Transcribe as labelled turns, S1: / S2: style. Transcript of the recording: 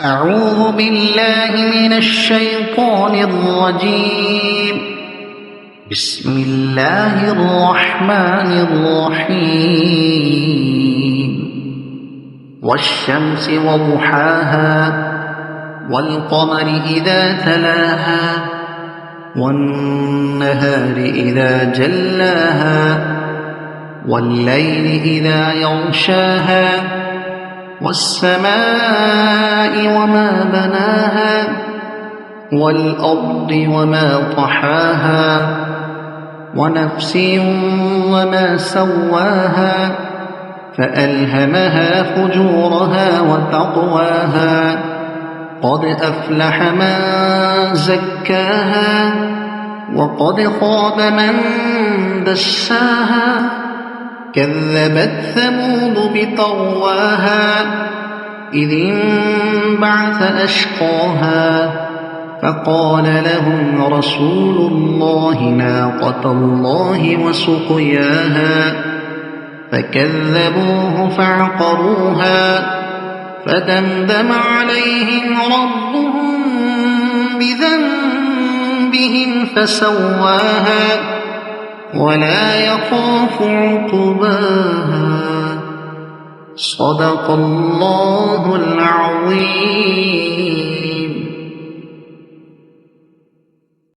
S1: أعوذ بالله من الشيطان الرجيم. بسم الله الرحمن الرحيم. والشمس وضحاها والقمر إذا تلاها والنهار إذا جلاها والليل إذا يغشاها والسماء وما بناها والأرض وما طحاها ونفس وما سواها فألهمها فجورها وتقواها قد أفلح من زكاها وقد خاب من دساها كذبت ثمود بطغواها إذ انبعث أشقاها فقال لهم رسول الله ناقة الله وسقياها فكذبوه فعقروها فدمدم عليهم ربهم بذنبهم فسواها ولا يخاف عقباها. صدق الله العظيم.